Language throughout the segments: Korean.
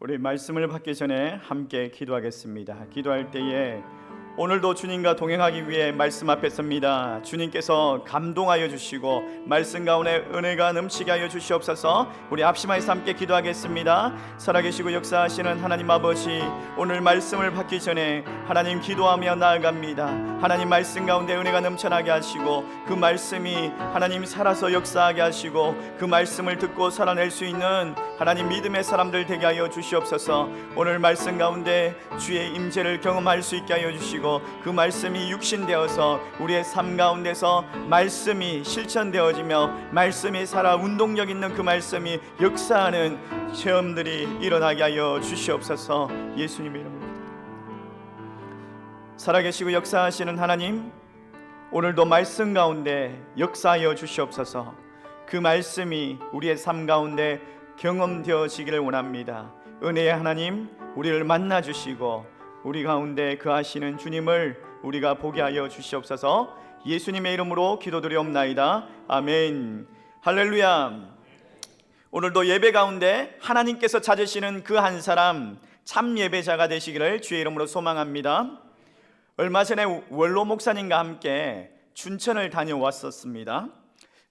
우리 말씀을 받기 전에 함께 기도하겠습니다. 기도할 때에 오늘도 주님과 동행하기 위해 말씀 앞에 섭니다. 주님께서 감동하여 주시고 말씀 가운데 은혜가 넘치게 하여 주시옵소서. 우리 합심하여서 함께 기도하겠습니다. 살아계시고 역사하시는 하나님 아버지, 오늘 말씀을 받기 전에 하나님 기도하며 나아갑니다. 하나님 말씀 가운데 은혜가 넘쳐나게 하시고 그 말씀이 하나님 살아서 역사하게 하시고 그 말씀을 듣고 살아낼 수 있는 하나님 믿음의 사람들 되게 하여 주시옵소서. 오늘 말씀 가운데 주의 임재를 경험할 수 있게 하여 주시고 그 말씀이 육신되어서 우리의 삶 가운데서 말씀이 실천되어지며 말씀이 살아 운동력 있는 그 말씀이 역사하는 체험들이 일어나게 하여 주시옵소서. 예수님의 이름으로 살아계시고 역사하시는 하나님, 오늘도 말씀 가운데 역사하여 주시옵소서. 그 말씀이 우리의 삶 가운데 경험되어지기를 원합니다. 은혜의 하나님, 우리를 만나 주시고 우리 가운데 거하시는 주님을 우리가 보게 하여 주시옵소서. 예수님의 이름으로 기도드리옵나이다. 아멘. 할렐루야. 오늘도 예배 가운데 하나님께서 찾으시는 그 한 사람, 참 예배자가 되시기를 주의 이름으로 소망합니다. 얼마 전에 원로 목사님과 함께 춘천을 다녀왔었습니다.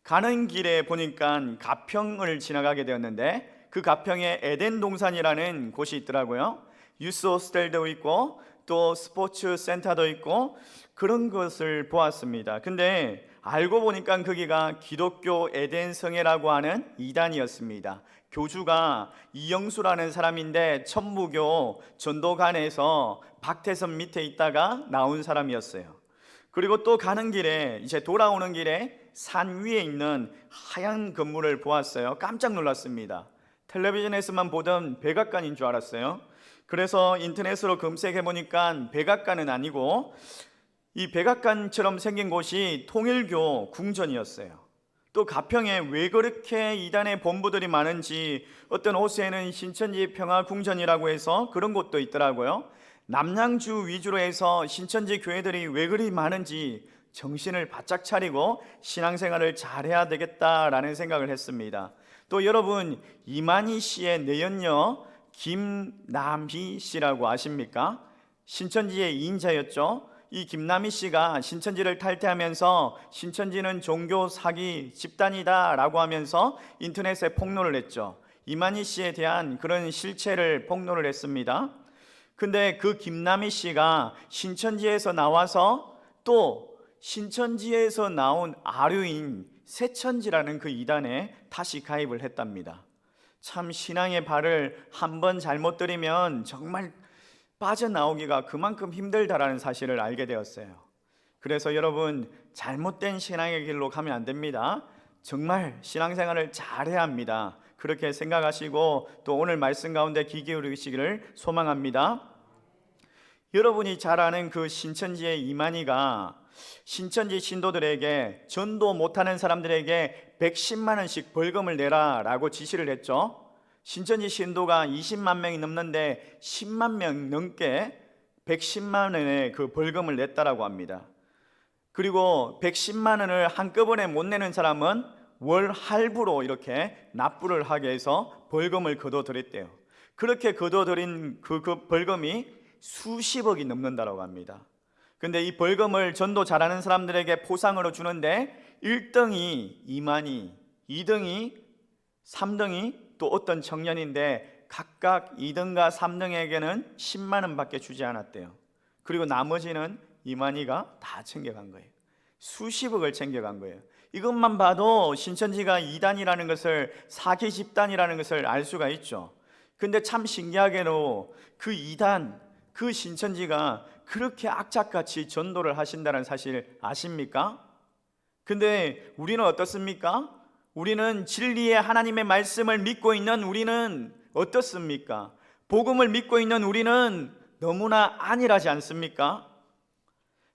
가는 길에 보니까 가평을 지나가게 되었는데 그 가평에 에덴 동산이라는 곳이 있더라고요. 유스 호스텔도 있고 또 스포츠 센터도 있고 그런 것을 보았습니다. 근데 알고 보니까 거기가 기독교 에덴 성회라고 하는 이단이었습니다. 교주가 이영수라는 사람인데 천무교 전도관에서 박태선 밑에 있다가 나온 사람이었어요. 그리고 또 가는 길에 이제 돌아오는 길에 산 위에 있는 하얀 건물을 보았어요. 깜짝 놀랐습니다. 텔레비전에서만 보던 백악관인 줄 알았어요. 그래서 인터넷으로 검색해보니까 백악관은 아니고 이 백악관처럼 생긴 곳이 통일교 궁전이었어요. 또 가평에 왜 그렇게 이단의 본부들이 많은지 어떤 호수에는 신천지 평화궁전이라고 해서 그런 곳도 있더라고요. 남양주 위주로 해서 신천지 교회들이 왜 그리 많은지 정신을 바짝 차리고 신앙생활을 잘해야 되겠다라는 생각을 했습니다. 또 여러분, 이만희 씨의 내연녀 김남희 씨라고 아십니까? 신천지의 2인자였죠. 이 김남희 씨가 신천지를 탈퇴하면서 신천지는 종교 사기 집단이다 라고 하면서 인터넷에 폭로를 했죠. 이만희 씨에 대한 그런 실체를 폭로를 했습니다. 근데 그 김남희 씨가 신천지에서 나와서 또 신천지에서 나온 아류인 새천지라는 그 이단에 다시 가입을 했답니다. 참 신앙의 발을 한번 잘못 들이면 정말 빠져나오기가 그만큼 힘들다라는 사실을 알게 되었어요. 그래서 여러분, 잘못된 신앙의 길로 가면 안 됩니다. 정말 신앙생활을 잘해야 합니다. 그렇게 생각하시고 또 오늘 말씀 가운데 귀 기울이시기를 소망합니다. 여러분이 잘 아는 그 신천지의 이만희가 신천지 신도들에게 전도 못하는 사람들에게 110만 원씩 벌금을 내라 라고 지시를 했죠. 신천지 신도가 20만 명이 넘는데 10만 명 넘게 110만 원의 그 벌금을 냈다라고 합니다. 그리고 110만 원을 한꺼번에 못 내는 사람은 월 할부로 이렇게 납부를 하게 해서 벌금을 거둬들였대요. 그렇게 거둬들인 그 벌금이 수십억이 넘는다고 합니다. 근데 이 벌금을 전도 잘하는 사람들에게 포상으로 주는데 1등이 이만희, 2등이 3등이 또 어떤 청년인데 각각 2등과 3등에게는 10만 원밖에 주지 않았대요. 그리고 나머지는 이만희가 다 챙겨간 거예요. 수십억을 챙겨간 거예요. 이것만 봐도 신천지가 이단이라는 것을, 사기 집단이라는 것을 알 수가 있죠. 근데 참 신기하게도 그 이단, 그 신천지가 그렇게 악착같이 전도를 하신다는 사실 아십니까? 근데 우리는 어떻습니까? 우리는 진리의 하나님의 말씀을 믿고 있는 우리는 어떻습니까? 복음을 믿고 있는 우리는 너무나 안일하지 않습니까?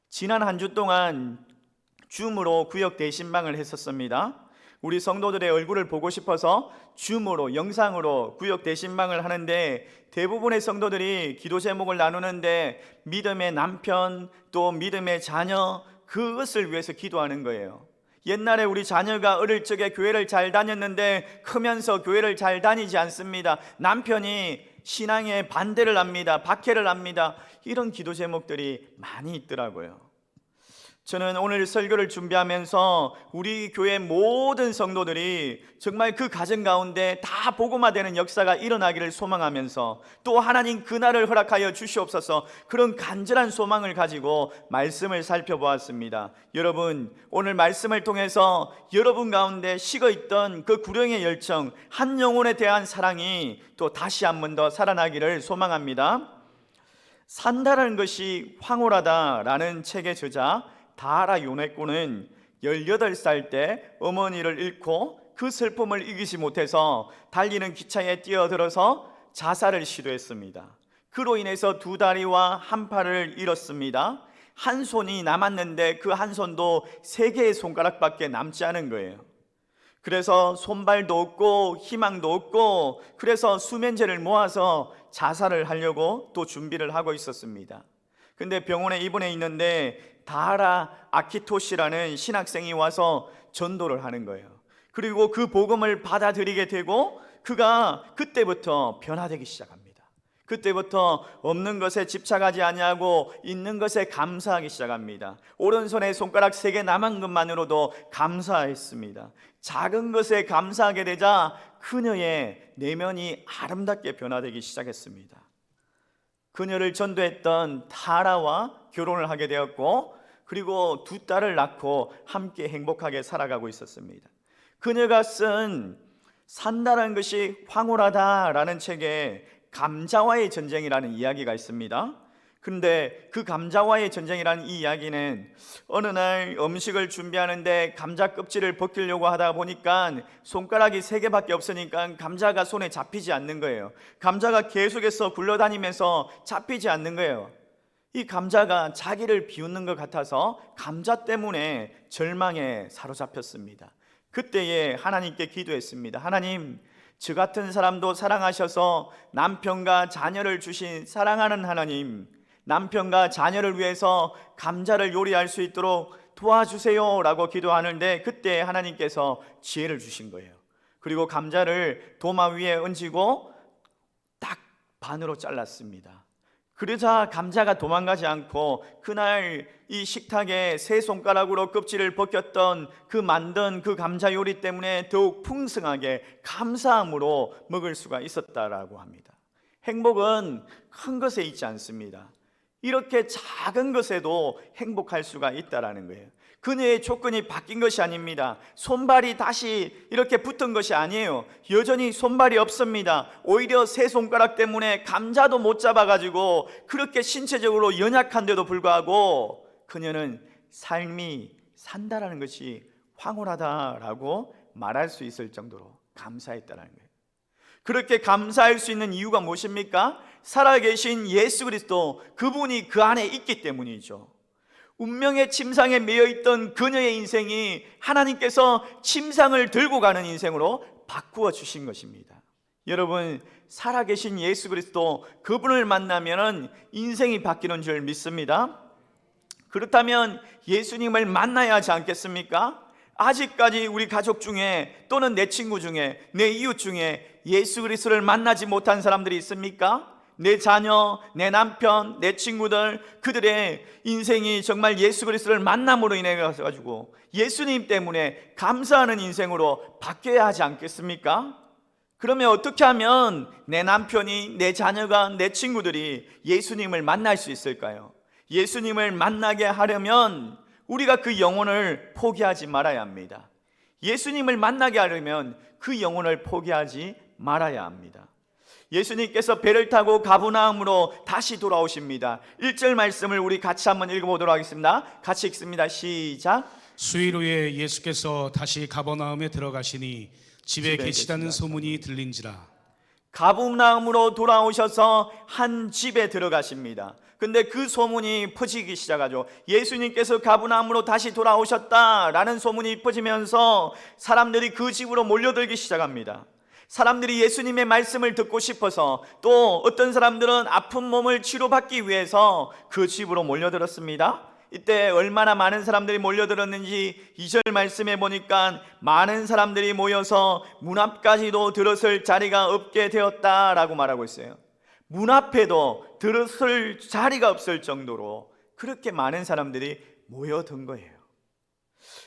지난 한 주 동안 줌으로 구역 대신방을 했었습니다. 우리 성도들의 얼굴을 보고 싶어서 줌으로 영상으로 구역 대신방을 하는데 대부분의 성도들이 기도 제목을 나누는데 믿음의 남편 또 믿음의 자녀 그것을 위해서 기도하는 거예요. 옛날에 우리 자녀가 어릴 적에 교회를 잘 다녔는데 크면서 교회를 잘 다니지 않습니다. 남편이 신앙에 반대를 합니다. 박해를 합니다. 이런 기도 제목들이 많이 있더라고요. 저는 오늘 설교를 준비하면서 우리 교회 모든 성도들이 정말 그 가정 가운데 다 복음화되는 역사가 일어나기를 소망하면서 또 하나님 그날을 허락하여 주시옵소서, 그런 간절한 소망을 가지고 말씀을 살펴보았습니다. 여러분, 오늘 말씀을 통해서 여러분 가운데 식어있던 그 구령의 열정, 한 영혼에 대한 사랑이 또 다시 한 번 더 살아나기를 소망합니다. 산다라는 것이 황홀하다라는 책의 저자 다하라 요네코는 18살 때 어머니를 잃고 그 슬픔을 이기지 못해서 달리는 기차에 뛰어들어서 자살을 시도했습니다. 그로 인해서 2다리와 한 팔을 잃었습니다. 한 손이 남았는데 그 한 손도 3개의 손가락밖에 남지 않은 거예요. 그래서 손발도 없고 희망도 없고, 그래서 수면제를 모아서 자살을 하려고 또 준비를 하고 있었습니다. 근데 병원에 입원해 있는데 다하라 아키토시라는 신학생이 와서 전도를 하는 거예요. 그리고 그 복음을 받아들이게 되고 그가 그때부터 변화되기 시작합니다. 그때부터 없는 것에 집착하지 아니하고 있는 것에 감사하기 시작합니다. 오른손에 손가락 3개 남은 것만으로도 감사했습니다. 작은 것에 감사하게 되자 그녀의 내면이 아름답게 변화되기 시작했습니다. 그녀를 전도했던 다하라와 결혼을 하게 되었고, 그리고 2딸을 낳고 함께 행복하게 살아가고 있었습니다. 그녀가 쓴 산다라는 것이 황홀하다라는 책에 감자와의 전쟁이라는 이야기가 있습니다. 그런데 그 감자와의 전쟁이라는 이 이야기는 어느 날 음식을 준비하는데 감자 껍질을 벗기려고 하다 보니까 손가락이 3개밖에 없으니까 감자가 손에 잡히지 않는 거예요. 감자가 계속해서 굴러다니면서 잡히지 않는 거예요. 이 감자가 자기를 비웃는 것 같아서 감자 때문에 절망에 사로잡혔습니다. 그때에 하나님께 기도했습니다. 하나님, 저 같은 사람도 사랑하셔서 남편과 자녀를 주신 사랑하는 하나님, 남편과 자녀를 위해서 감자를 요리할 수 있도록 도와주세요 라고 기도하는데, 그때 하나님께서 지혜를 주신 거예요. 그리고 감자를 도마 위에 얹고 딱 반으로 잘랐습니다. 그러자 감자가 도망가지 않고 그날 이 식탁에 3손가락으로 껍질을 벗겼던 만든 그 감자 요리 때문에 더욱 풍성하게 감사함으로 먹을 수가 있었다라고 합니다. 행복은 큰 것에 있지 않습니다. 이렇게 작은 것에도 행복할 수가 있다라는 거예요. 그녀의 조건이 바뀐 것이 아닙니다. 손발이 다시 이렇게 붙은 것이 아니에요. 여전히 손발이 없습니다. 오히려 3손가락 때문에 감자도 못 잡아가지고 그렇게 신체적으로 연약한데도 불구하고 그녀는 삶이 산다라는 것이 황홀하다라고 말할 수 있을 정도로 감사했다는 거예요. 그렇게 감사할 수 있는 이유가 무엇입니까? 살아계신 예수 그리스도, 그분이 그 안에 있기 때문이죠. 운명의 침상에 매여있던 그녀의 인생이 하나님께서 침상을 들고 가는 인생으로 바꾸어 주신 것입니다. 여러분, 살아계신 예수 그리스도, 그분을 만나면 인생이 바뀌는 줄 믿습니다. 그렇다면 예수님을 만나야 하지 않겠습니까? 아직까지 우리 가족 중에 또는 내 친구 중에 내 이웃 중에 예수 그리스도를 만나지 못한 사람들이 있습니까? 내 자녀, 내 남편, 내 친구들, 그들의 인생이 정말 예수 그리스도를 만남으로 인해 가지고 예수님 때문에 감사하는 인생으로 바뀌어야 하지 않겠습니까? 그러면 어떻게 하면 내 남편이, 내 자녀가, 내 친구들이 예수님을 만날 수 있을까요? 예수님을 만나게 하려면 우리가 그 영혼을 포기하지 말아야 합니다. 예수님을 만나게 하려면 그 영혼을 포기하지 말아야 합니다. 예수님께서 배를 타고 가버나움으로 다시 돌아오십니다. 1절 말씀을 우리 같이 한번 읽어보도록 하겠습니다. 같이 읽습니다. 시작. 수일 후에 예수께서 다시 가버나움에 들어가시니 집에 계시다는 소문이 들린지라. 가버나움으로 돌아오셔서 한 집에 들어가십니다. 근데 그 소문이 퍼지기 시작하죠. 예수님께서 가버나움으로 다시 돌아오셨다라는 소문이 퍼지면서 사람들이 그 집으로 몰려들기 시작합니다. 사람들이 예수님의 말씀을 듣고 싶어서, 또 어떤 사람들은 아픈 몸을 치료받기 위해서 그 집으로 몰려들었습니다. 이때 얼마나 많은 사람들이 몰려들었는지 2절 말씀에 보니까 많은 사람들이 모여서 문 앞까지도 들어설 자리가 없게 되었다라고 말하고 있어요. 문 앞에도 들어설 자리가 없을 정도로 그렇게 많은 사람들이 모여든 거예요.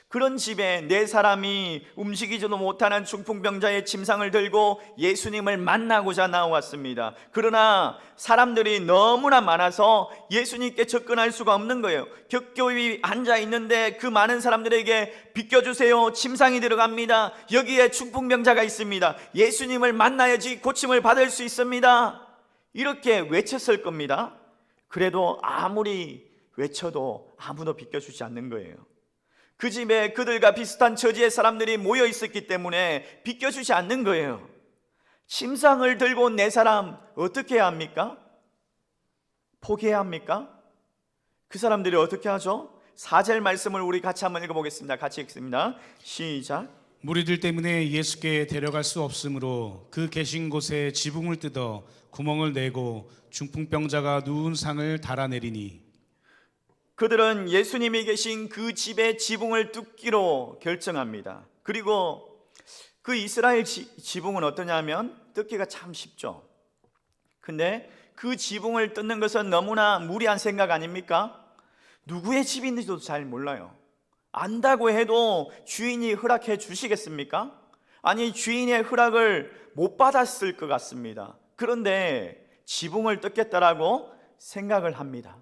그런 집에 네 사람이 움직이지도 못하는 중풍병자의 침상을 들고 예수님을 만나고자 나왔습니다. 그러나 사람들이 너무나 많아서 예수님께 접근할 수가 없는 거예요. 격교히 앉아 있는데 그 많은 사람들에게 비켜주세요, 침상이 들어갑니다, 여기에 중풍병자가 있습니다, 예수님을 만나야지 고침을 받을 수 있습니다, 이렇게 외쳤을 겁니다. 그래도 아무리 외쳐도 아무도 비켜주지 않는 거예요. 그 집에 그들과 비슷한 처지의 사람들이 모여 있었기 때문에 비켜주지 않는 거예요. 침상을 들고 온 네 사람 어떻게 해야 합니까? 포기해야 합니까? 그 사람들이 어떻게 하죠? 4절 말씀을 우리 같이 한번 읽어보겠습니다. 같이 읽습니다. 시작. 무리들 때문에 예수께 데려갈 수 없으므로 그 계신 곳에 지붕을 뜯어 구멍을 내고 중풍병자가 누운 상을 달아내리니, 그들은 예수님이 계신 그 집의 지붕을 뜯기로 결정합니다. 그리고 그 이스라엘 지붕은 어떠냐면 뜯기가 참 쉽죠. 근데 그 지붕을 뜯는 것은 너무나 무리한 생각 아닙니까? 누구의 집인지도 잘 몰라요. 안다고 해도 주인이 허락해 주시겠습니까? 아니, 주인의 허락을 못 받았을 것 같습니다. 그런데 지붕을 뜯겠다라고 생각을 합니다.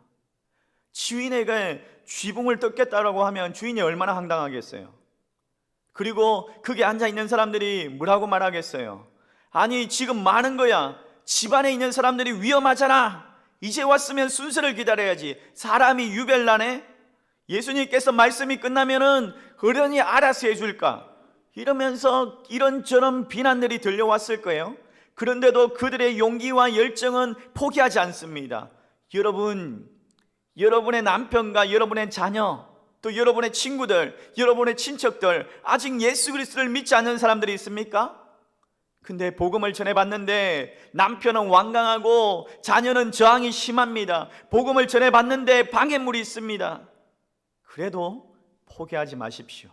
주인에게 지붕을 뜯겠다라고 하면 주인이 얼마나 황당하겠어요. 그리고 거기 앉아있는 사람들이 뭐라고 말하겠어요? 아니, 지금 많은 거야, 집안에 있는 사람들이 위험하잖아, 이제 왔으면 순서를 기다려야지, 사람이 유별나네, 예수님께서 말씀이 끝나면은 어련히 알아서 해줄까, 이러면서 이런저런 비난들이 들려왔을 거예요. 그런데도 그들의 용기와 열정은 포기하지 않습니다. 여러분의 남편과 여러분의 자녀, 또 여러분의 친구들, 여러분의 친척들, 아직 예수 그리스도를 믿지 않는 사람들이 있습니까? 근데 복음을 전해봤는데 남편은 완강하고 자녀는 저항이 심합니다. 복음을 전해봤는데 방해물이 있습니다. 그래도 포기하지 마십시오.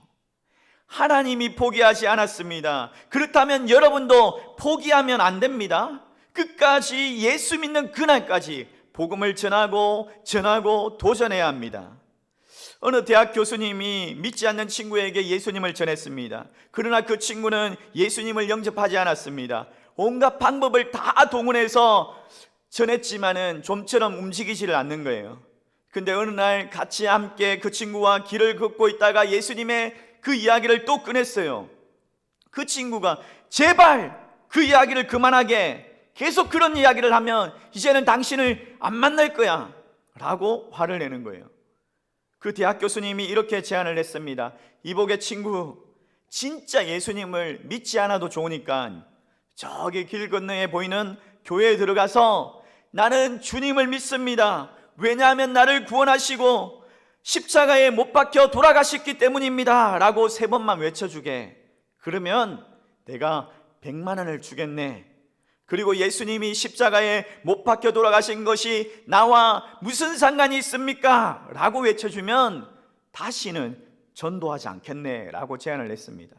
하나님이 포기하지 않았습니다. 그렇다면 여러분도 포기하면 안 됩니다. 끝까지 예수 믿는 그날까지 복음을 전하고 도전해야 합니다. 어느 대학 교수님이 믿지 않는 친구에게 예수님을 전했습니다. 그러나 그 친구는 예수님을 영접하지 않았습니다. 온갖 방법을 다 동원해서 전했지만은 좀처럼 움직이지를 않는 거예요. 근데 어느 날 같이 함께 그 친구와 길을 걷고 있다가 예수님의 그 이야기를 또 꺼냈어요. 그 친구가 제발 그 이야기를 그만하게, 계속 그런 이야기를 하면 이제는 당신을 안 만날 거야 라고 화를 내는 거예요. 그 대학 교수님이 이렇게 제안을 했습니다. 이복의 친구, 진짜 예수님을 믿지 않아도 좋으니까 저기 길 건너에 보이는 교회에 들어가서 나는 주님을 믿습니다, 왜냐하면 나를 구원하시고 십자가에 못 박혀 돌아가셨기 때문입니다 라고 3번만 외쳐주게. 그러면 내가 100만 원을 주겠네. 그리고 예수님이 십자가에 못 박혀 돌아가신 것이 나와 무슨 상관이 있습니까? 라고 외쳐주면 다시는 전도하지 않겠네 라고 제안을 했습니다.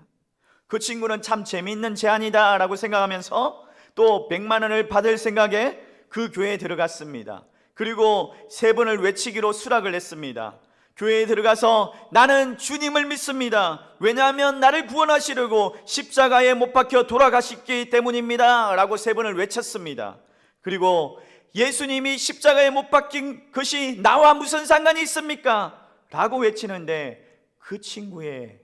그 친구는 참 재미있는 제안이다 라고 생각하면서 또 100만 원을 받을 생각에 그 교회에 들어갔습니다. 그리고 3번을 외치기로 수락을 했습니다. 교회에 들어가서 나는 주님을 믿습니다, 왜냐하면 나를 구원하시려고 십자가에 못 박혀 돌아가셨기 때문입니다 라고 3번을 외쳤습니다. 그리고 예수님이 십자가에 못 박힌 것이 나와 무슨 상관이 있습니까? 라고 외치는데 그 친구의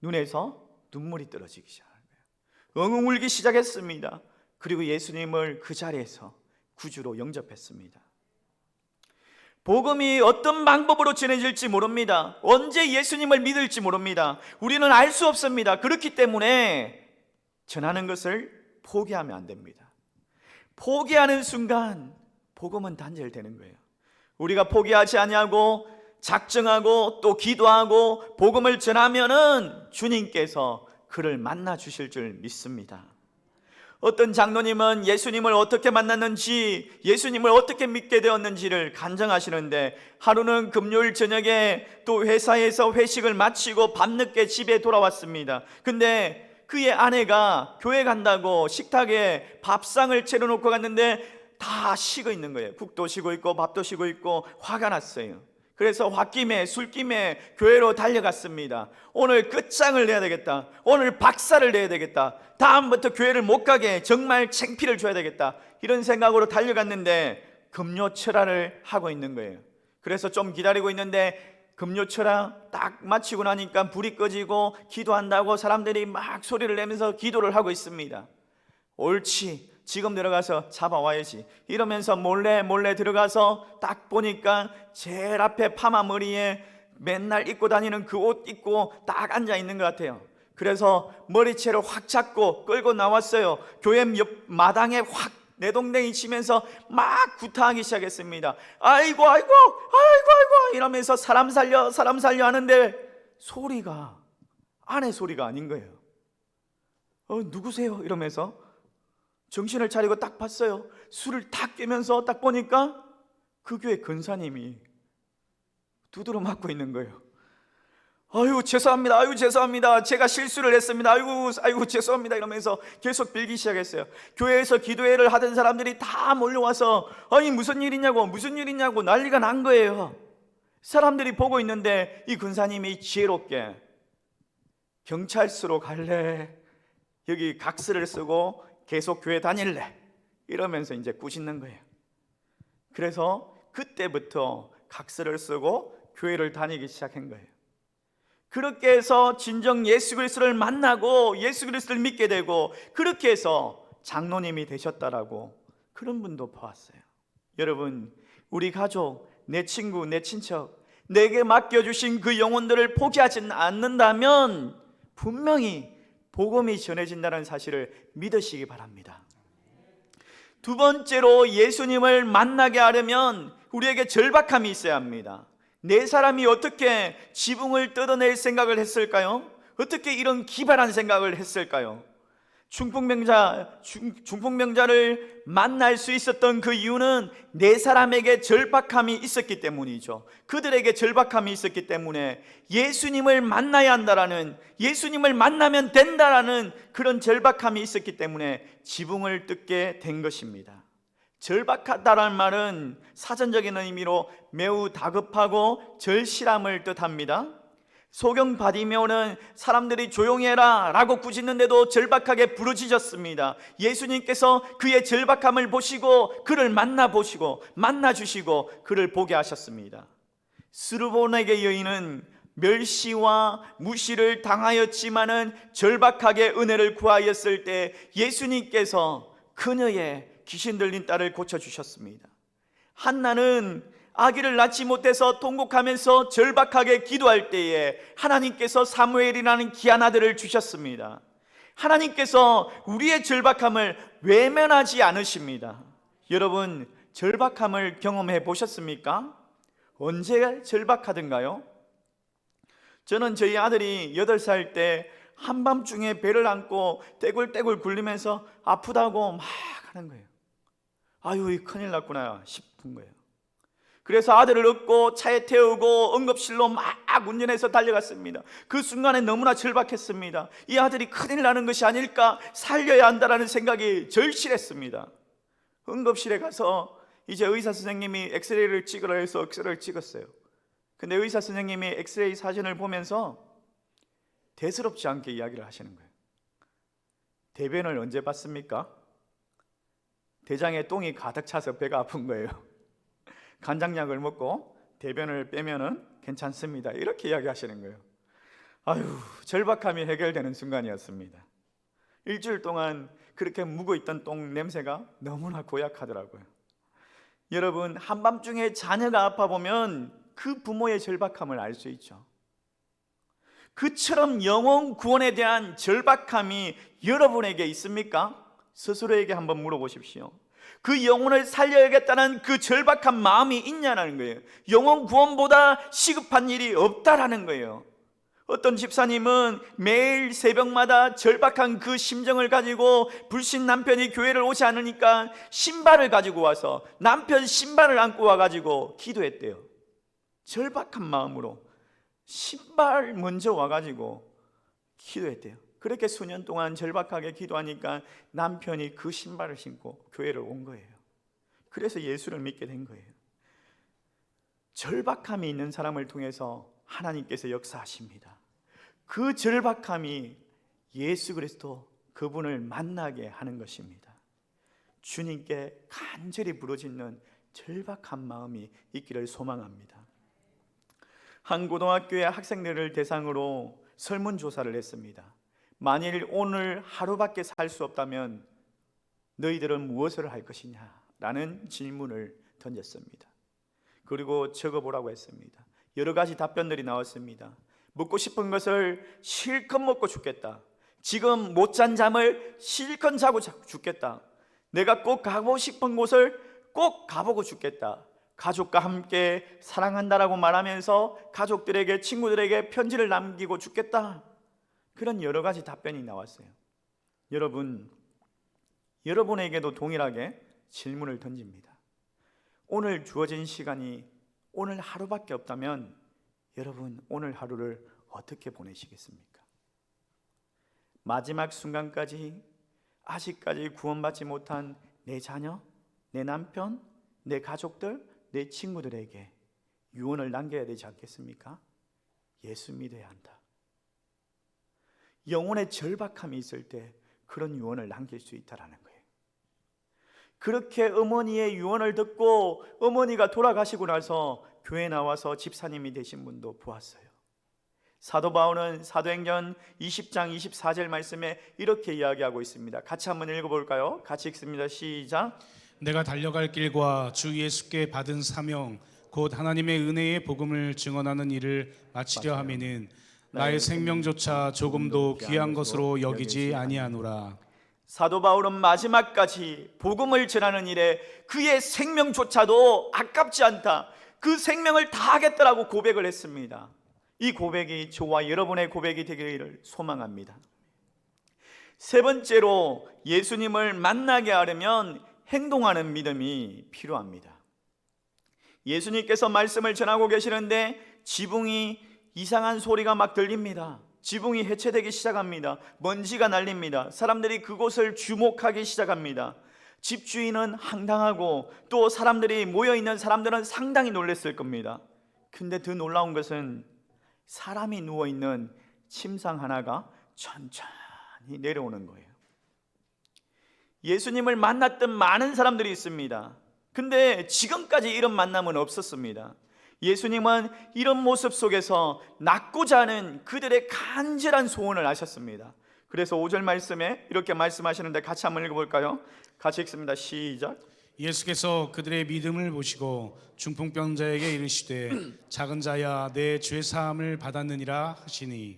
눈에서 눈물이 떨어지기 시작한 거예요. 엉엉 울기 시작했습니다. 그리고 예수님을 그 자리에서 구주로 영접했습니다. 복음이 어떤 방법으로 전해질지 모릅니다. 언제 예수님을 믿을지 모릅니다. 우리는 알 수 없습니다. 그렇기 때문에 전하는 것을 포기하면 안 됩니다. 포기하는 순간 복음은 단절되는 거예요. 우리가 포기하지 아니하고 작정하고 또 기도하고 복음을 전하면은 주님께서 그를 만나 주실 줄 믿습니다. 어떤 장로님은 예수님을 어떻게 만났는지, 예수님을 어떻게 믿게 되었는지를 간증하시는데 하루는 금요일 저녁에 또 회사에서 회식을 마치고 밤늦게 집에 돌아왔습니다. 근데 그의 아내가 교회 간다고 식탁에 밥상을 차려놓고 갔는데 다 식어 있는 거예요. 국도 식어 있고 밥도 식어 있고 화가 났어요. 그래서 홧김에 술김에 교회로 달려갔습니다. 오늘 끝장을 내야 되겠다. 오늘 박살을 내야 되겠다. 다음부터 교회를 못 가게 정말 창피를 줘야 되겠다. 이런 생각으로 달려갔는데 금요철화를 하고 있는 거예요. 그래서 좀 기다리고 있는데 금요철화 딱 마치고 나니까 불이 꺼지고 기도한다고 사람들이 막 소리를 내면서 기도를 하고 있습니다. 옳지, 지금 들어가서 잡아와야지 이러면서 몰래 들어가서 딱 보니까 제일 앞에 파마 머리에 맨날 입고 다니는 그 옷 입고 딱 앉아 있는 것 같아요. 그래서 머리채를 확 잡고 끌고 나왔어요. 교회 옆 마당에 확 내동댕이 치면서 막 구타하기 시작했습니다. 아이고 이러면서 사람 살려 하는데 소리가 아내 소리가 아닌 거예요. 누구세요? 이러면서 정신을 차리고 딱 봤어요. 술을 딱 깨면서 딱 보니까 그 교회 근사님이 두드러 맞고 있는 거예요. 아유 죄송합니다. 제가 실수를 했습니다. 아이고 죄송합니다. 이러면서 계속 빌기 시작했어요. 교회에서 기도회를 하던 사람들이 다 몰려와서 아니 무슨 일이냐고 난리가 난 거예요. 사람들이 보고 있는데 이 근사님이 지혜롭게 경찰서로 갈래? 여기 각서를 쓰고 계속 교회 다닐래? 이러면서 이제 꾸짖는 거예요. 그래서 그때부터 각서를 쓰고 교회를 다니기 시작한 거예요. 그렇게 해서 진정 예수 그리스도를 만나고 예수 그리스도를 믿게 되고 그렇게 해서 장로님이 되셨다라고 그런 분도 보았어요. 여러분, 우리 가족, 내 친구, 내 친척, 내게 맡겨주신 그 영혼들을 포기하지 않는다면 분명히 복음이 전해진다는 사실을 믿으시기 바랍니다. 두 번째로 예수님을 만나게 하려면 우리에게 절박함이 있어야 합니다. 네 사람이 어떻게 지붕을 뜯어낼 생각을 했을까요? 어떻게 이런 기발한 생각을 했을까요? 중풍병자를 만날 수 있었던 그 이유는 네 사람에게 절박함이 있었기 때문이죠. 그들에게 절박함이 있었기 때문에 예수님을 만나야 한다라는, 예수님을 만나면 된다라는 그런 절박함이 있었기 때문에 지붕을 뜯게 된 것입니다. 절박하다라는 말은 사전적인 의미로 매우 다급하고 절실함을 뜻합니다. 소경 바디메오는 사람들이 조용히 해라 라고 꾸짖는데도 절박하게 부르짖었습니다. 예수님께서 그의 절박함을 보시고 그를 만나보시고 만나주시고 그를 보게 하셨습니다. 스르보네게 여인은 멸시와 무시를 당하였지만은 절박하게 은혜를 구하였을 때 예수님께서 그녀의 귀신 들린 딸을 고쳐주셨습니다. 한나는 아기를 낳지 못해서 통곡하면서 절박하게 기도할 때에 하나님께서 사무엘이라는 귀한 아들을 주셨습니다. 하나님께서 우리의 절박함을 외면하지 않으십니다. 여러분, 절박함을 경험해 보셨습니까? 언제 절박하던가요? 저는 저희 아들이 8살 때 한밤중에 배를 안고 떼굴떼굴 굴리면서 아프다고 막 하는 거예요. 아유, 큰일 났구나 싶은 거예요. 그래서 아들을 업고 차에 태우고 응급실로 막 운전해서 달려갔습니다. 그 순간에 너무나 절박했습니다. 이 아들이 큰일 나는 것이 아닐까, 살려야 한다는 생각이 절실했습니다. 응급실에 가서 이제 의사 선생님이 엑스레이를 찍으라 해서 엑스레이를 찍었어요. 근데 의사 선생님이 엑스레이 사진을 보면서 대수롭지 않게 이야기를 하시는 거예요. 대변을 언제 봤습니까? 대장에 똥이 가득 차서 배가 아픈 거예요. 간장약을 먹고 대변을 빼면은 괜찮습니다. 이렇게 이야기하시는 거예요. 아유, 절박함이 해결되는 순간이었습니다. 일주일 동안 그렇게 묵어있던 똥 냄새가 너무나 고약하더라고요. 여러분, 한밤중에 자녀가 아파 보면 그 부모의 절박함을 알 수 있죠. 그처럼 영혼 구원에 대한 절박함이 여러분에게 있습니까? 스스로에게 한번 물어보십시오. 그 영혼을 살려야겠다는 그 절박한 마음이 있냐는 거예요. 영혼 구원보다 시급한 일이 없다라는 거예요. 어떤 집사님은 매일 새벽마다 절박한 그 심정을 가지고 불신 남편이 교회를 오지 않으니까 신발을 가지고 와서 남편 신발을 안고 와가지고 기도했대요. 절박한 마음으로 신발 먼저 와가지고 기도했대요. 그렇게 수년 동안 절박하게 기도하니까 남편이 그 신발을 신고 교회를 온 거예요. 그래서 예수를 믿게 된 거예요. 절박함이 있는 사람을 통해서 하나님께서 역사하십니다. 그 절박함이 예수 그리스도 그분을 만나게 하는 것입니다. 주님께 간절히 부르짖는 절박한 마음이 있기를 소망합니다. 한 고등학교의 학생들을 대상으로 설문조사를 했습니다. 만일 오늘 하루밖에 살 수 없다면 너희들은 무엇을 할 것이냐? 라는 질문을 던졌습니다. 그리고 적어보라고 했습니다. 여러 가지 답변들이 나왔습니다. 먹고 싶은 것을 실컷 먹고 죽겠다. 지금 못 잔 잠을 실컷 자고 죽겠다. 내가 꼭 가고 싶은 곳을 꼭 가보고 죽겠다. 가족과 함께 사랑한다라고 말하면서 가족들에게, 친구들에게 편지를 남기고 죽겠다. 그런 여러 가지 답변이 나왔어요. 여러분에게도 동일하게 질문을 던집니다. 오늘 주어진 시간이 오늘 하루밖에 없다면 여러분 오늘 하루를 어떻게 보내시겠습니까? 마지막 순간까지 아직까지 구원받지 못한 내 자녀, 내 남편, 내 가족들, 내 친구들에게 유언을 남겨야 되지 않겠습니까? 예수 믿어야 한다. 영혼의 절박함이 있을 때 그런 유언을 남길 수 있다라는 거예요. 그렇게 어머니의 유언을 듣고 어머니가 돌아가시고 나서 교회 나와서 집사님이 되신 분도 보았어요. 사도 바울은 사도행전 20장 24절 말씀에 이렇게 이야기하고 있습니다. 같이 한번 읽어볼까요? 같이 읽습니다. 시작. 내가 달려갈 길과 주 예수께 받은 사명 곧 하나님의 은혜의 복음을 증언하는 일을 마치려 하면은 나의 생명조차 조금도 귀한 것으로 여기지 아니하노라. 사도 바울은 마지막까지 복음을 전하는 일에 그의 생명조차도 아깝지 않다. 그 생명을 다 하겠다라고 고백을 했습니다. 이 고백이 저와 여러분의 고백이 되기를 소망합니다. 세 번째로 예수님을 만나게 하려면 행동하는 믿음이 필요합니다. 예수님께서 말씀을 전하고 계시는데 지붕이 이상한 소리가 막 들립니다. 지붕이 해체되기 시작합니다. 먼지가 날립니다. 사람들이 그곳을 주목하기 시작합니다. 집주인은 황당하고 또 사람들이 모여있는 사람들은 상당히 놀랐을 겁니다. 근데 더 놀라운 것은 사람이 누워있는 침상 하나가 천천히 내려오는 거예요. 예수님을 만났던 많은 사람들이 있습니다. 근데 지금까지 이런 만남은 없었습니다. 예수님은 이런 모습 속에서 낫고자 하는 그들의 간절한 소원을 아셨습니다. 그래서 5절 말씀에 이렇게 말씀하시는데 같이 한번 읽어볼까요? 같이 읽습니다. 시작. 예수께서 그들의 믿음을 보시고 중풍병자에게 이르시되 작은 자야 내 죄 사함을 받았느니라 하시니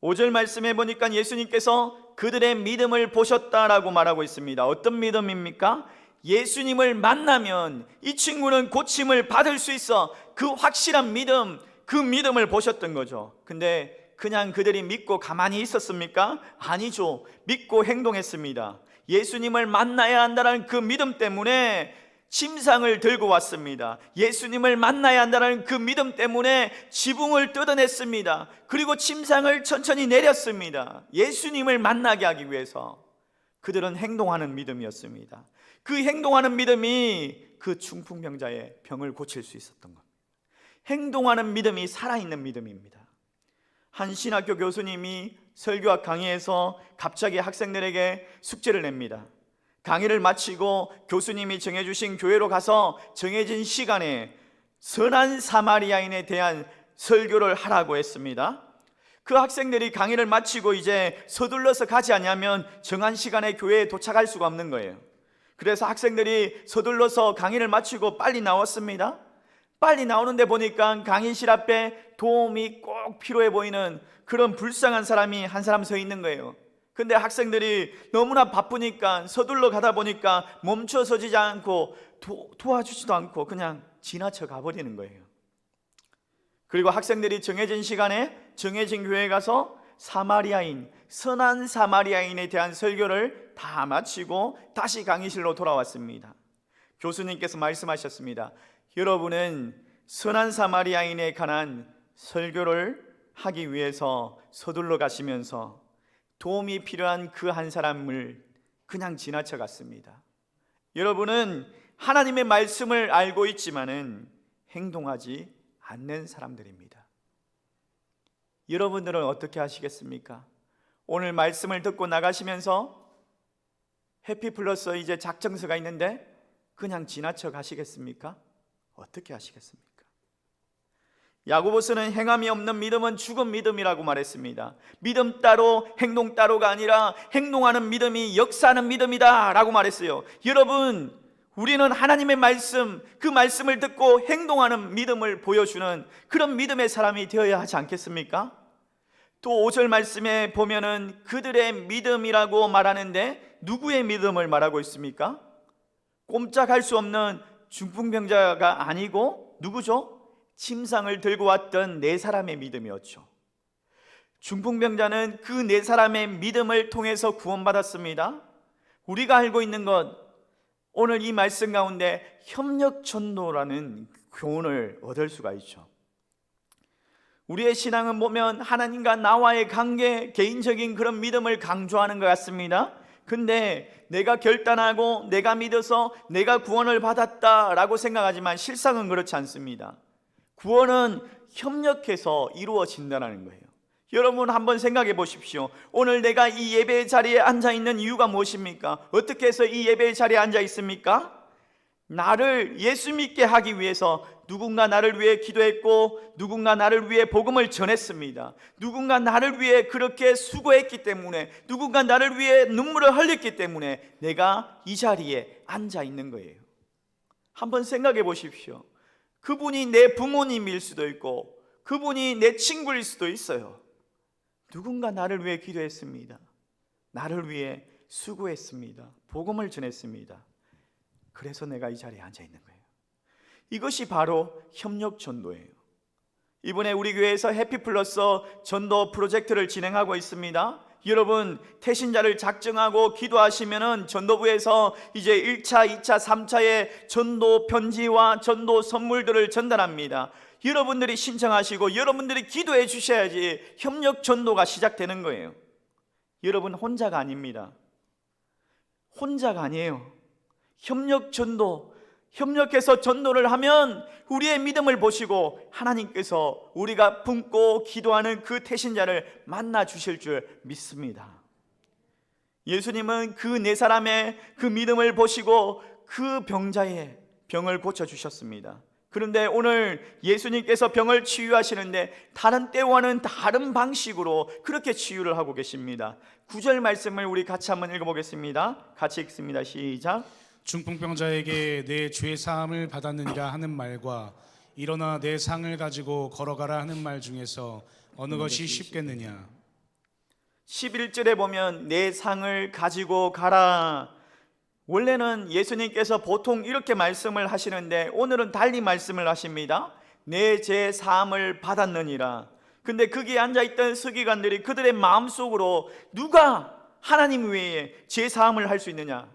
5절 말씀해 보니까 예수님께서 그들의 믿음을 보셨다라고 말하고 있습니다. 어떤 믿음입니까? 예수님을 만나면 이 친구는 고침을 받을 수 있어. 그 확실한 믿음, 그 믿음을 보셨던 거죠. 근데 그냥 그들이 믿고 가만히 있었습니까? 아니죠. 믿고 행동했습니다. 예수님을 만나야 한다는 그 믿음 때문에 침상을 들고 왔습니다. 예수님을 만나야 한다는 그 믿음 때문에 지붕을 뜯어냈습니다. 그리고 침상을 천천히 내렸습니다. 예수님을 만나게 하기 위해서 그들은 행동하는 믿음이었습니다. 그 행동하는 믿음이 그 중풍병자의 병을 고칠 수 있었던 겁니다. 행동하는 믿음이 살아있는 믿음입니다. 한 신학교 교수님이 설교학 강의에서 갑자기 학생들에게 숙제를 냅니다. 강의를 마치고 교수님이 정해주신 교회로 가서 정해진 시간에 선한 사마리아인에 대한 설교를 하라고 했습니다. 그 학생들이 강의를 마치고 이제 서둘러서 가지 않으면 정한 시간에 교회에 도착할 수가 없는 거예요. 그래서 학생들이 서둘러서 강의를 마치고 빨리 나왔습니다. 빨리 나오는데 보니까 강의실 앞에 도움이 꼭 필요해 보이는 그런 불쌍한 사람이 한 사람 서 있는 거예요. 근데 학생들이 너무나 바쁘니까 서둘러 가다 보니까 멈춰서지지 않고 도와주지도 않고 그냥 지나쳐 가버리는 거예요. 그리고 학생들이 정해진 시간에 정해진 교회에 가서 사마리아인, 선한 사마리아인에 대한 설교를 다 마치고 다시 강의실로 돌아왔습니다. 교수님께서 말씀하셨습니다. 여러분은 선한 사마리아인에 관한 설교를 하기 위해서 서둘러 가시면서 도움이 필요한 그 한 사람을 그냥 지나쳐 갔습니다. 여러분은 하나님의 말씀을 알고 있지만은 행동하지 않는 사람들입니다. 여러분들은 어떻게 하시겠습니까? 오늘 말씀을 듣고 나가시면서 해피플러스 이제 작정서가 있는데 그냥 지나쳐 가시겠습니까? 어떻게 하시겠습니까? 야고보서는 행함이 없는 믿음은 죽은 믿음이라고 말했습니다. 믿음 따로 행동 따로가 아니라 행동하는 믿음이 역사하는 믿음이다 라고 말했어요. 여러분, 우리는 하나님의 말씀, 그 말씀을 듣고 행동하는 믿음을 보여주는 그런 믿음의 사람이 되어야 하지 않겠습니까? 또 5절 말씀에 보면은 그들의 믿음이라고 말하는데 누구의 믿음을 말하고 있습니까? 꼼짝할 수 없는 중풍병자가 아니고 누구죠? 침상을 들고 왔던 네 사람의 믿음이었죠. 중풍병자는 그 네 사람의 믿음을 통해서 구원받았습니다. 우리가 알고 있는 것, 오늘 이 말씀 가운데 협력전도라는 교훈을 얻을 수가 있죠. 우리의 신앙은 보면 하나님과 나와의 관계, 개인적인 그런 믿음을 강조하는 것 같습니다. 근데 내가 결단하고 내가 믿어서 내가 구원을 받았다라고 생각하지만 실상은 그렇지 않습니다. 구원은 협력해서 이루어진다는 거예요. 여러분 한번 생각해 보십시오. 오늘 내가 이 예배의 자리에 앉아 있는 이유가 무엇입니까? 어떻게 해서 이 예배의 자리에 앉아 있습니까? 나를 예수 믿게 하기 위해서 누군가 나를 위해 기도했고 누군가 나를 위해 복음을 전했습니다. 누군가 나를 위해 그렇게 수고했기 때문에, 누군가 나를 위해 눈물을 흘렸기 때문에 내가 이 자리에 앉아 있는 거예요. 한번 생각해 보십시오. 그분이 내 부모님일 수도 있고 그분이 내 친구일 수도 있어요. 누군가 나를 위해 기도했습니다. 나를 위해 수고했습니다. 복음을 전했습니다. 그래서 내가 이 자리에 앉아 있는 거예요. 이것이 바로 협력 전도예요. 이번에 우리 교회에서 해피플러스 전도 프로젝트를 진행하고 있습니다. 여러분, 태신자를 작정하고 기도하시면은 전도부에서 이제 1차, 2차, 3차의 전도 편지와 전도 선물들을 전달합니다. 여러분들이 신청하시고 여러분들이 기도해 주셔야지 협력 전도가 시작되는 거예요. 여러분 혼자가 아닙니다. 혼자가 아니에요. 협력 전도, 협력해서 전도를 하면 우리의 믿음을 보시고 하나님께서 우리가 품고 기도하는 그 태신자를 만나 주실 줄 믿습니다. 예수님은 그 네 사람의 그 믿음을 보시고 그 병자의 병을 고쳐주셨습니다. 그런데 오늘 예수님께서 병을 치유하시는데 다른 때와는 다른 방식으로 그렇게 치유를 하고 계십니다. 9절 말씀을 우리 같이 한번 읽어보겠습니다. 같이 읽습니다. 시작. 중풍병자에게 내 죄 사함을 받았느니라 하는 말과 일어나 내 상을 가지고 걸어가라 하는 말 중에서 어느 것이 쉽겠느냐. 11절에 보면 내 상을 가지고 가라. 원래는 예수님께서 보통 이렇게 말씀을 하시는데 오늘은 달리 말씀을 하십니다. 내 죄 사함을 받았느니라. 근데 거기에 앉아있던 서기관들이 그들의 마음속으로 누가 하나님 외에 죄 사함을 할 수 있느냐,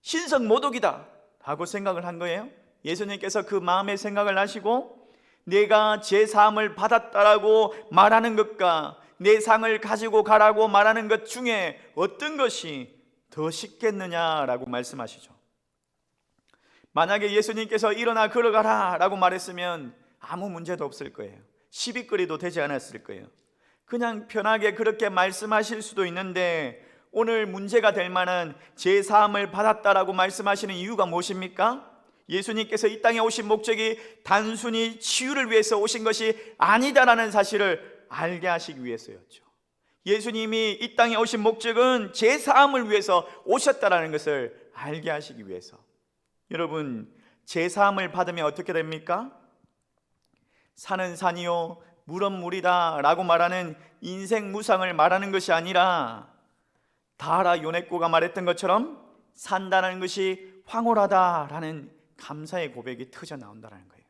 신성 모독이다 하고 생각을 한 거예요. 예수님께서 그 마음의 생각을 하시고 내가 죄 사함을 받았다라고 말하는 것과 내 상을 가지고 가라고 말하는 것 중에 어떤 것이 더 쉽겠느냐라고 말씀하시죠. 만약에 예수님께서 일어나 걸어가라 라고 말했으면 아무 문제도 없을 거예요. 시비거리도 되지 않았을 거예요. 그냥 편하게 그렇게 말씀하실 수도 있는데 오늘 문제가 될 만한 죄 사함을 받았다라고 말씀하시는 이유가 무엇입니까? 예수님께서 이 땅에 오신 목적이 단순히 치유를 위해서 오신 것이 아니다라는 사실을 알게 하시기 위해서였죠. 예수님이 이 땅에 오신 목적은 죄 사함을 위해서 오셨다라는 것을 알게 하시기 위해서. 여러분, 죄 사함을 받으면 어떻게 됩니까? 산은 산이요 물은 물이다 라고 말하는 인생 무상을 말하는 것이 아니라 다하라 요네코가 말했던 것처럼 산다는 것이 황홀하다라는 감사의 고백이 터져 나온다는 거예요.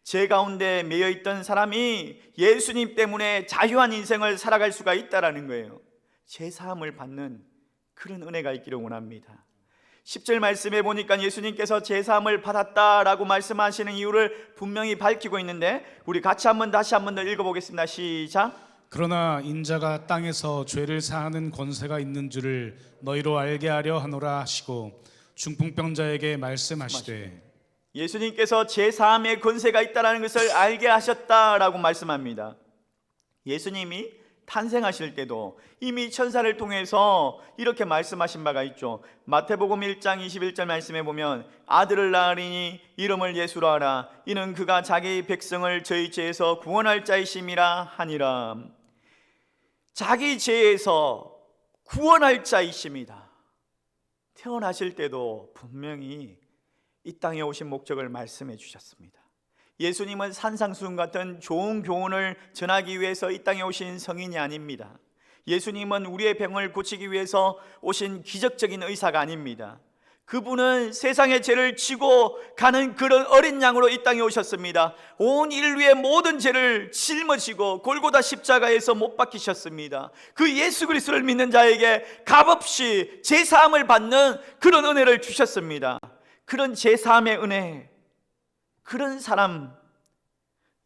죄 가운데 매여있던 사람이 예수님 때문에 자유한 인생을 살아갈 수가 있다는 거예요. 죄 사함을 받는 그런 은혜가 있기를 원합니다. 10절 말씀에 보니까 예수님께서 죄 사함을 받았다라고 말씀하시는 이유를 분명히 밝히고 있는데 우리 같이 다시 한번 더 읽어보겠습니다. 시작. 그러나 인자가 땅에서 죄를 사하는 권세가 있는 줄을 너희로 알게 하려 하노라 하시고 중풍병자에게 말씀하시되 예수님께서 제3의 권세가 있다는 것을 알게 하셨다라고 말씀합니다. 예수님이 탄생하실 때도 이미 천사를 통해서 이렇게 말씀하신 바가 있죠. 마태복음 1장 21절 말씀에 보면 아들을 낳으리니 이름을 예수로 하라. 이는 그가 자기 백성을 저희 죄에서 구원할 자이심이라 하니라. 자기 죄에서 구원할 자이십니다. 태어나실 때도 분명히 이 땅에 오신 목적을 말씀해 주셨습니다. 예수님은 산상수훈 같은 좋은 교훈을 전하기 위해서 이 땅에 오신 성인이 아닙니다. 예수님은 우리의 병을 고치기 위해서 오신 기적적인 의사가 아닙니다. 그분은 세상의 죄를 지고 가는 그런 어린 양으로 이 땅에 오셨습니다. 온 인류의 모든 죄를 짊어지고 골고다 십자가에서 못 박히셨습니다. 그 예수 그리스도를 믿는 자에게 값없이 제사함을 받는 그런 은혜를 주셨습니다. 그런 제사함의 은혜, 그런 사람,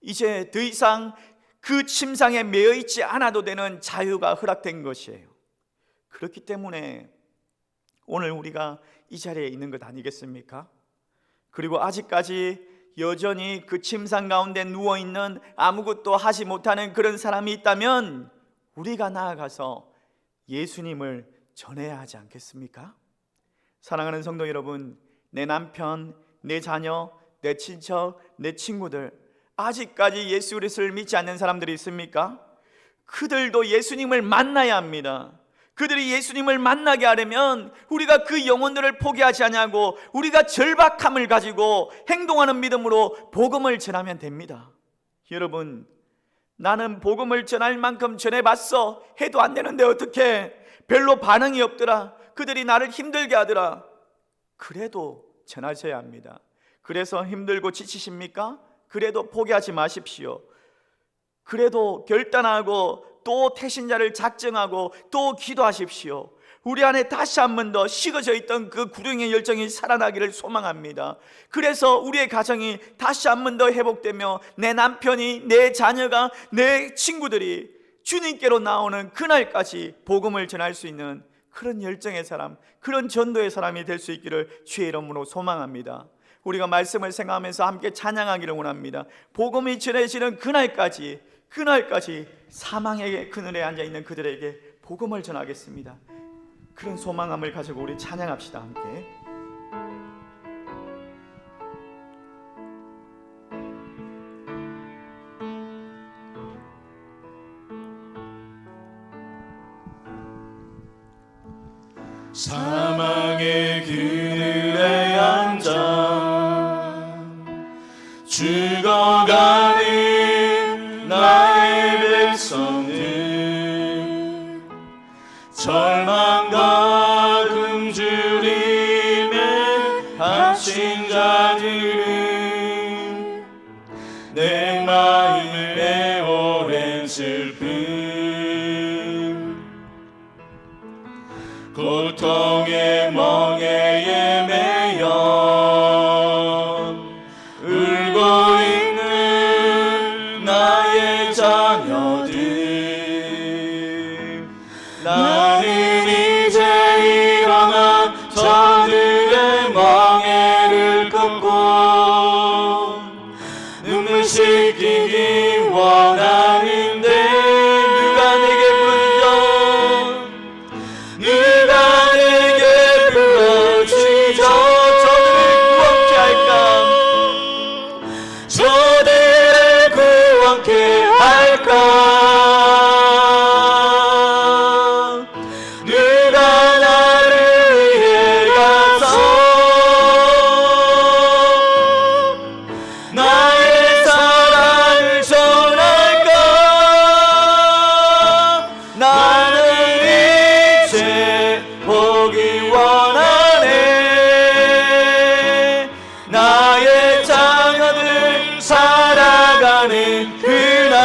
이제 더 이상 그 침상에 매여 있지 않아도 되는 자유가 허락된 것이에요. 그렇기 때문에 오늘 우리가 이 자리에 있는 것 아니겠습니까? 그리고 아직까지 여전히 그 침상 가운데 누워있는 아무것도 하지 못하는 그런 사람이 있다면 우리가 나아가서 예수님을 전해야 하지 않겠습니까? 사랑하는 성도 여러분, 내 남편, 내 자녀, 내 친척, 내 친구들, 아직까지 예수 그리스도를 믿지 않는 사람들이 있습니까? 그들도 예수님을 만나야 합니다. 그들이 예수님을 만나게 하려면 우리가 그 영혼들을 포기하지 않냐고 우리가 절박함을 가지고 행동하는 믿음으로 복음을 전하면 됩니다. 여러분, 나는 복음을 전할 만큼 전해봤어 해도 안 되는데 어떡해? 별로 반응이 없더라. 그들이 나를 힘들게 하더라. 그래도 전하셔야 합니다. 그래서 힘들고 지치십니까? 그래도 포기하지 마십시오. 그래도 결단하고 또 태신자를 작정하고 또 기도하십시오. 우리 안에 다시 한 번 더 식어져 있던 그 구령의 열정이 살아나기를 소망합니다. 그래서 우리의 가정이 다시 한 번 더 회복되며 내 남편이, 내 자녀가, 내 친구들이 주님께로 나오는 그날까지 복음을 전할 수 있는 그런 열정의 사람, 그런 전도의 사람이 될 수 있기를 주의 이름으로 소망합니다. 우리가 말씀을 생각하면서 함께 찬양하기를 원합니다. 복음이 전해지는 그날까지 사망의 그늘에 앉아있는 그들에게 복음을 전하겠습니다. 그런 소망함을 가지고 우리 찬양합시다. 함께. 사망의 그늘에 앉아 죽어가는 나의 백성들, 절망과 굶주림에 갇힌 자들은 내 마음의 오랜 슬픔, 고통의 멍에에 매여 울고 있는 나의 자녀들, 나는 이제 일어나 저들의 멍에를 끊고 눈물 씻기기 원하는데 누가 내게 부르죠? 누가 내게 불러주죠? 저들을 구원케 할까? 누가 나를 위해 가서 나의 사랑을 전할까? 나는 이제 보기 원하네. 나의 자녀들 살아가는 그날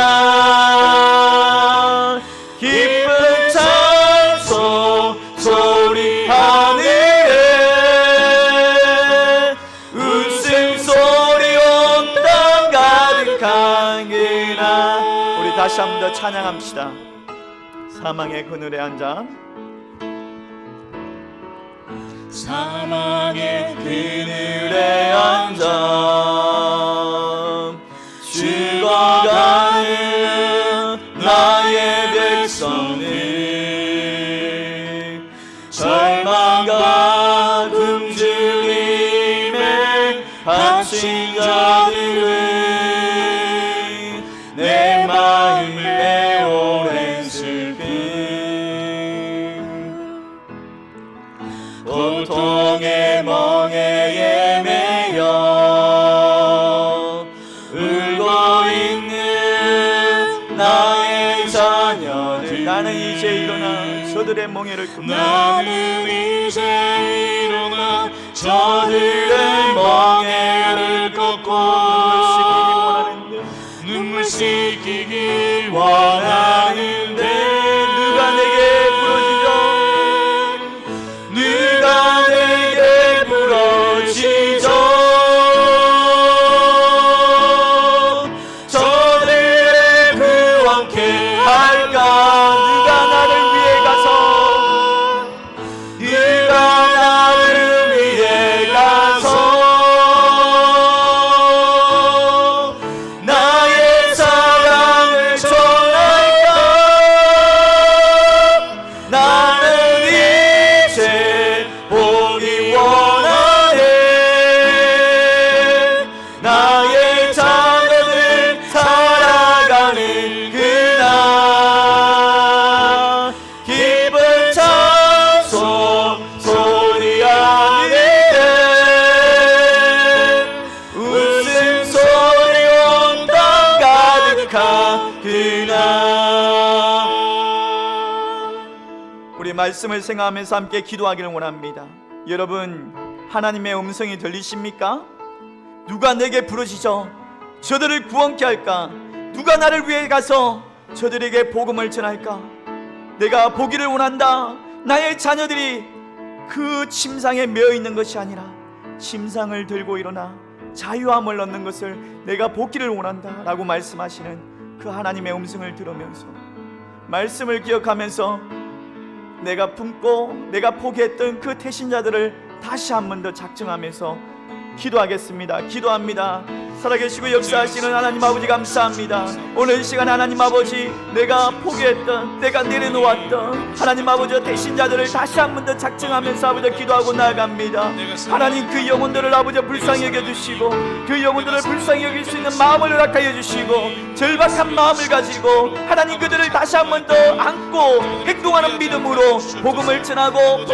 기쁜 찬송 소리 하늘에 웃음소리 온 땅 가득한 그날. 우리 다시 한 번 더 찬양합시다. 사망의 그늘에 앉아 사망의 그늘에 앉아 죽어가는 나의 백성들 절망과 굶주림에 갇힌 자들은 내 마음에 오랜 슬픔 고통의 멍에에 매여 울고 있는 나의 자녀들 나는 이제 일어나 저들의 멍에를 굽는다. 나는 이제 일어나 저들의 멍에를 꺾고 눈물 씻기기 원하는데 누가 내게 부러지죠? 누가 내게 부러지죠? 저들의 그 왕께 할까? 누가 나를 위해 가서 누가 나를 위해 가서 나의 사랑을 전할까? 나는 이제 보기 원하네. 나의 자녀들 살아가는 그날 기쁜 찬송 소리하는데 웃음소리 온 땅 가득한 그날 우리 말씀을 생각하면서 함께 기도하기를 원합니다. 여러분, 하나님의 음성이 들리십니까? 누가 내게 부르시죠? 저들을 구원케 할까? 누가 나를 위해 가서 저들에게 복음을 전할까? 내가 보기를 원한다. 나의 자녀들이 그 침상에 매여 있는 것이 아니라 침상을 들고 일어나 자유함을 얻는 것을 내가 보기를 원한다 라고 말씀하시는 그 하나님의 음성을 들으면서 말씀을 기억하면서 내가 품고 내가 포기했던 그 태신자들을 다시 한 번 더 작정하면서 기도하겠습니다. 기도합니다. 살아계시고 역사하시는 하나님 아버지 감사합니다. 오늘 이 시간 하나님 아버지 내가 포기했던 내가 내려놓았던 하나님 아버지 대신자들을 다시 한 번 더 작정하면서 아버지 기도하고 나아갑니다. 하나님 그 영혼들을 아버지 불쌍히 여겨주시고 그 영혼들을 불쌍히 여길 수 있는 마음을 허락하여 주시고 절박한 마음을 가지고 하나님 그들을 다시 한 번 더 안고 행동하는 믿음으로 복음을 전하고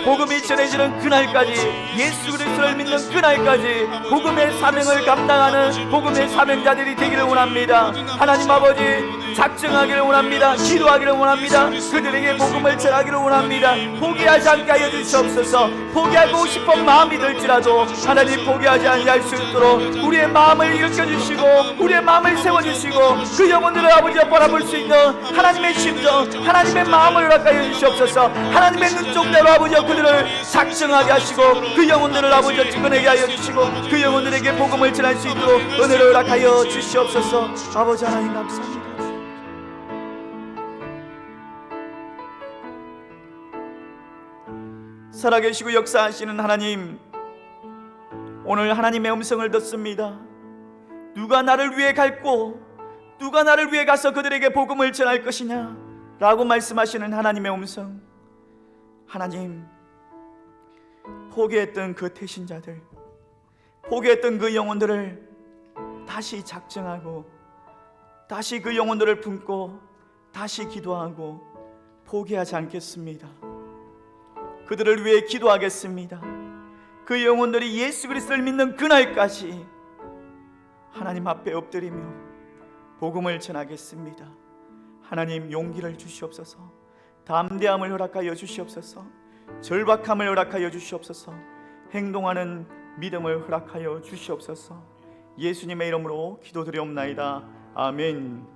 복음이 전해지는 그날까지 예수 그리스도를 믿는 그날까지 복음의 사명을 감당하는 복음의 사명자들이 되기를 원합니다. 하나님 아버지 작정하기를 원합니다. 기도하기를 원합니다. 그들에게 복음을 전하기를 원합니다. 포기하지 않게 하여 주시옵소서. 포기하고 싶은 마음이 들지라도 하나님 포기하지 아니할 수 있도록 우리의 마음을 일으켜주시고 우리의 마음을 세워주시고 그 영혼들을 아버지 바라볼 수 있는 하나님의 심정 하나님의 마음을 허락하여 주시옵소서. 하나님의 눈동자로 아버지 그들을 작정하게 하시고 그 영혼들을 아버지 증거내게 하여 주시고 그 영혼들에게 복음을 전할 수 있도록 은혜를 허락하여 주시옵소서. 아버지 하나님 감사합니다. 살아계시고 역사하시는 하나님, 오늘 하나님의 음성을 듣습니다. 누가 나를 위해 갈고 누가 나를 위해 가서 그들에게 복음을 전할 것이냐 라고 말씀하시는 하나님의 음성. 하나님, 포기했던 그 태신자들, 포기했던 그 영혼들을 다시 작정하고 다시 그 영혼들을 품고 다시 기도하고 포기하지 않겠습니다. 그들을 위해 기도하겠습니다. 그 영혼들이 예수 그리스도를 믿는 그날까지 하나님 앞에 엎드리며 복음을 전하겠습니다. 하나님 용기를 주시옵소서. 담대함을 허락하여 주시옵소서. 절박함을 허락하여 주시옵소서. 행동하는 믿음을 허락하여 주시옵소서. 예수님의 이름으로 기도드리옵나이다. 아멘.